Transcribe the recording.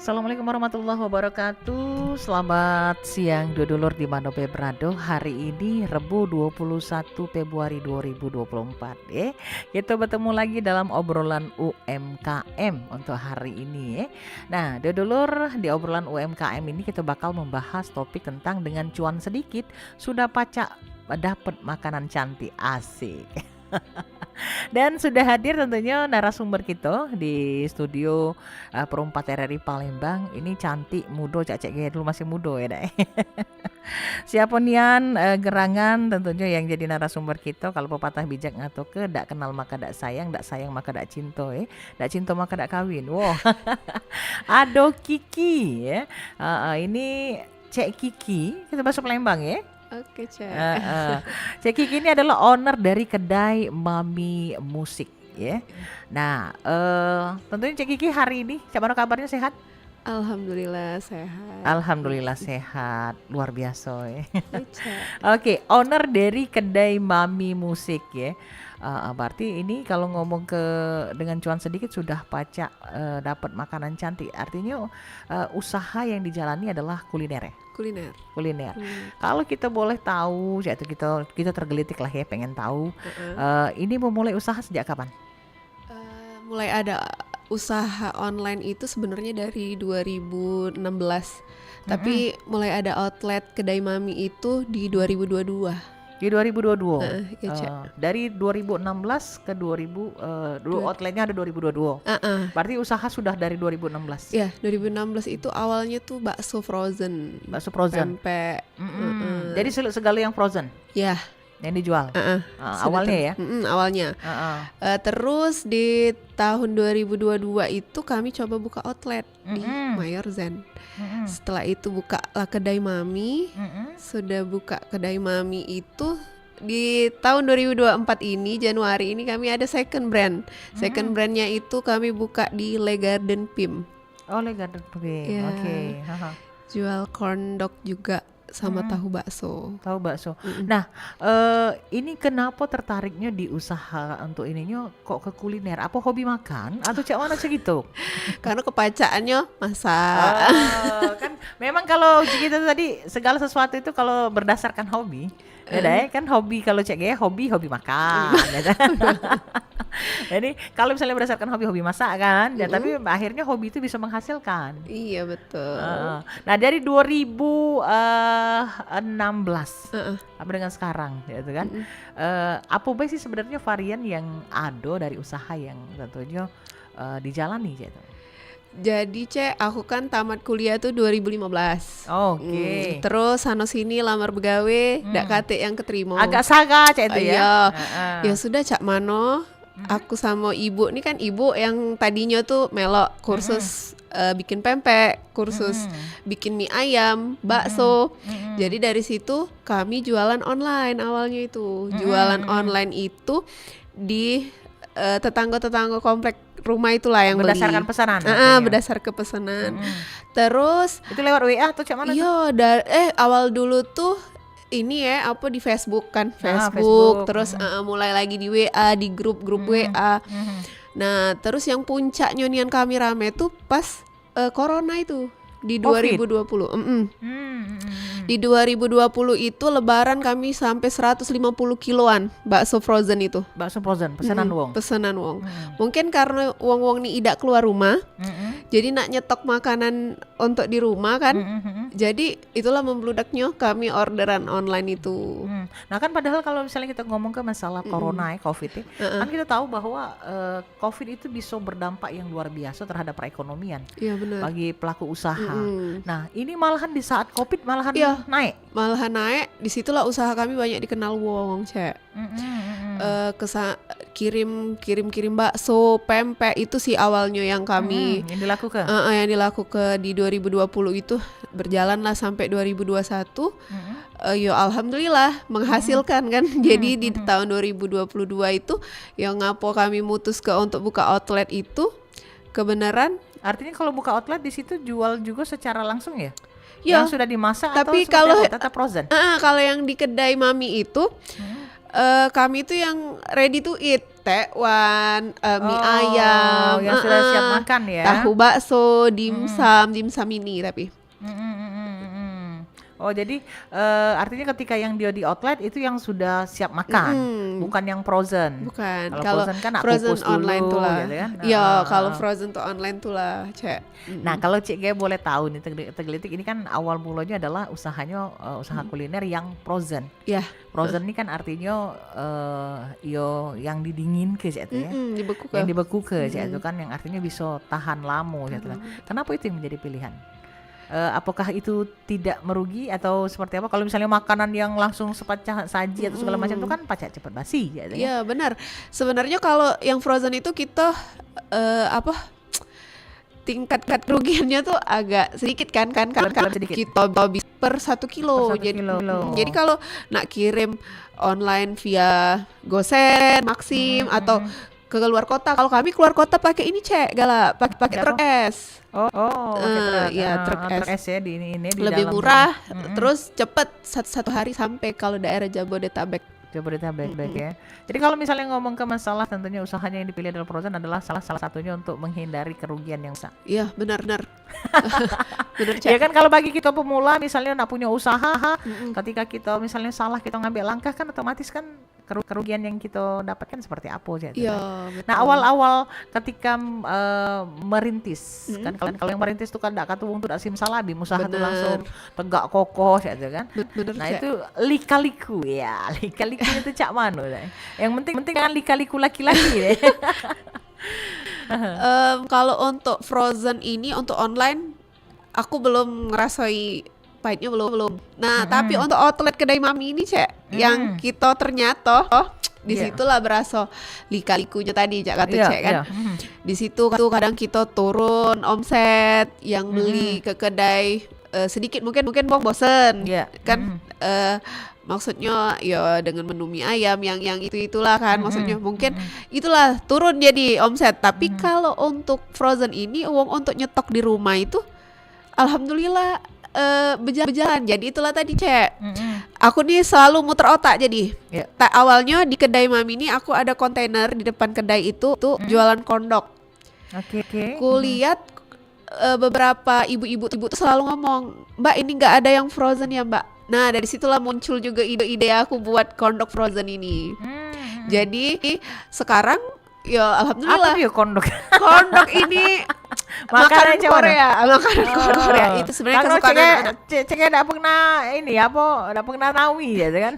Assalamualaikum warahmatullahi wabarakatuh. Selamat siang dulur di Manobe Brado. Hari ini Rabu 21 Februari 2024 ya. Kita bertemu lagi dalam obrolan UMKM untuk hari ini ya. Nah, dulur di obrolan UMKM ini kita bakal membahas topik tentang dengan cuan sedikit sudah pacak dapat makanan cantik, asik. Dan sudah hadir tentunya narasumber kita di studio Perumpat RRI Palembang. Ini cantik, muda, cacek gaya dulu masih muda ya dah. Siapa nian gerangan tentunya yang jadi narasumber kita. Kalau pepatah bijak ngato ke dak kenal maka dak sayang maka dak cinta ya. Dak cinta maka dak kawin. Wow. Ado Kiki ya. Ini Cek Kiki, kita bahasa Palembang ya. Oke, Cek. Cek Kiki ini adalah owner dari kedai Mami Musik ya. Nah, tentunya Cek Kiki hari ini gimana kabarnya, sehat? Alhamdulillah sehat. Alhamdulillah sehat, luar biasa ya. Cek. Oke, owner dari kedai Mami Musik ya. Berarti ini kalau ngomong dengan cuan sedikit sudah pacak dapat makanan cantik. Artinya usaha yang dijalani adalah kuliner ya. Kuliner. Kalau kita boleh tahu, yaitu kita tergelitik lah ya, pengen tahu. Ini memulai usaha sejak kapan? Mulai ada usaha online itu sebenarnya dari 2016. Tapi mulai ada outlet kedai Mami itu di 2022. Di 2022. Ya, Dari 2016 ke 2000 dulu outletnya ada 2022. Berarti usaha sudah dari 2016. Ya, 2016 itu awalnya tuh bakso frozen. Pempek. Jadi segala yang frozen. Ya. Yang dijual. Awalnya ya. Awalnya. Terus di tahun 2022 itu kami coba buka outlet di Mayor Zen. Setelah itu buka lah kedai Mami. Sudah buka kedai Mami itu di tahun 2024 ini, Januari ini kami ada second brand. Second brandnya itu kami buka di Le Garden Pim. Oh, Le Garden Pim. Ya. Oke. Jual corn dog juga sama tahu bakso. Nah, ini kenapa tertariknya di usaha untuk ininya kok ke kuliner? Apa hobi makan atau cak mana segitu? Karena kepacaannya masak. Kan memang kalau kita tadi segala sesuatu itu kalau berdasarkan hobi, ya kan hobi kalau cek ya hobi makan. Jadi kalau misalnya berdasarkan hobi masak kan, ya tapi akhirnya hobi itu bisa menghasilkan. Iya betul. Nah dari 2016 sampai dengan sekarang, gitu kan. Apa baik sih sebenarnya varian yang ada dari usaha yang tentunya dijalani gitu. Jadi aku kan tamat kuliah tuh 2015. Oke. Terus sana sini lamar begawe, dak kate yang keterima. Agak saga cek itu ya. Ya sudah cak mano. Aku sama ibu, ini kan ibu yang tadinya tuh melok kursus bikin pempek, kursus bikin mie ayam, bakso. Jadi dari situ kami jualan online awalnya itu. Jualan online itu di tetangga-tetangga komplek rumah itulah yang berdasarkan beli. pesanan. Berdasarkan pesanan. Terus itu lewat WA atau cak mana? Iya, awal dulu tuh ini ya di Facebook kan, Facebook. Terus mulai lagi di WA, di grup WA. Nah, terus yang puncaknya nian kami rame tuh pas corona itu di 2020. Di 2020 itu lebaran kami sampai 150 kiloan bakso frozen itu. Bakso frozen pesanan wong. Mungkin karena wong ni tidak keluar rumah. Jadi nak nyetok makanan untuk di rumah kan. Jadi itulah membludaknya kami orderan online itu. Nah kan padahal kalau misalnya kita ngomong ke masalah corona COVID ya, kan kita tahu bahwa COVID itu bisa berdampak yang luar biasa terhadap perekonomian. Iya benar. Bagi pelaku usaha. Nah ini malahan di saat COVID malahan naik. Malahan naik, disitulah usaha kami banyak dikenal wong, Cek. Kirim bakso, pempek itu sih awalnya yang kami yang dilakukan. Yang dilakukan di 2020 itu berjalan lah sampai 2021. Ya alhamdulillah menghasilkan kan. Jadi di tahun 2022 itu yang ngapo kami mutus untuk buka outlet itu kebenaran. Artinya kalau buka outlet di situ jual juga secara langsung ya? Ya, yang sudah dimasak tapi atau kalau tetap frozen? Kalau yang di kedai Mami itu kami itu yang ready to eat. tekwan, mie Oh, ayam, yang sudah siap makan ya. tahu bakso, dimsum ini tapi. Mm, mm, mm, mm, mm. Oh, jadi artinya ketika yang dia di outlet itu yang sudah siap makan, bukan yang frozen. Bukan. Kalau Kalau frozen kan aku frozen kukus online dulu tuh lah. gitu kan. Iya, kalau Heeh. frozen tuh online tuh lah, Cek. Nah, kalau Cik Gaya boleh tahu nih, Tegelitik ini kan awal mulanya adalah usahanya usaha kuliner yang frozen. Ya. Frozen ini kan artinya yo yang didingin ke ya. Dibeku Yang ke. dibeku ke itu kan yang artinya bisa tahan lama gitu kan. Kenapa itu yang menjadi pilihan? Apakah itu tidak merugi atau seperti apa? Kalau misalnya makanan yang langsung sepacah saji atau segala macam itu kan pacak cepat basi gitu kan. Iya, benar. Sebenarnya kalau yang frozen itu kita tingkat kerugiannya tuh agak sedikit kan karena sedikit. kita beli per 1 kilo. Per 1 kilo. Jadi kalau nak kirim online via GoSend, Maxim atau ke luar kota. Kalau kami keluar kota pakai ini, Cek, Gala, pakai truk es. Oh, pakai truk. Iya, truk truk es. es ya di ini di Lebih dalam. murah, terus cepet satu hari sampai kalau daerah Jabodetabek. Jabodetabek ya. Jadi kalau misalnya ngomong ke masalah, tentunya usahanya yang dipilih adalah frozen adalah salah satunya untuk menghindari kerugian yang besar. Iya, benar. Benar, Cek. Ya kan kalau bagi kita pemula misalnya nak punya usaha, ketika kita misalnya salah kita ngambil langkah kan otomatis kan kerugian yang kita dapatkan seperti apa aja. Iya, Nah, betul. awal-awal ketika merintis kan kalau yang merintis tuh kan ndak katuwung tuh dak simsalabim usaha tuh Bener. langsung tegak kokoh ya kan. Bener, Nah, Cek. itu lika-liku ya. Lika-liku itu cak mano dah. Yang penting kan lika-liku laki-laki deh. Kalau untuk frozen ini untuk online aku belum ngerasai pahitnya belum. Nah, tapi untuk outlet kedai mami ini, Cek, yang kita ternyata disitulah berasa lika-likunya tadi, Cak, kata Cek kan. Di situ tuh kadang kita turun omset yang beli ke kedai sedikit mungkin bosen Iya. kan. Maksudnya ya dengan menu mie ayam yang itulah kan, maksudnya mungkin itulah turun jadi omset. Tapi kalau untuk frozen ini uang untuk nyetok di rumah itu alhamdulillah berjalan. Jadi itulah tadi, Cek. Aku nih selalu muter otak jadi. Iya. Awalnya di kedai mami ini aku ada kontainer di depan kedai itu tuh jualan kondok. Oke. Kulihat beberapa ibu-ibu tuh selalu ngomong, "Mbak, ini nggak ada yang frozen ya, Mbak?" Nah, dari situlah muncul juga ide-ide aku buat kondok frozen ini. Jadi sekarang ya alhamdulillah Apa tuh ya kondok? kondok ini makanan Jawa Korea, makanan Korea itu sebenarnya kesukaan anak-anak. Cek enggak pernah ini apa, enggak pernah nawi ya kan.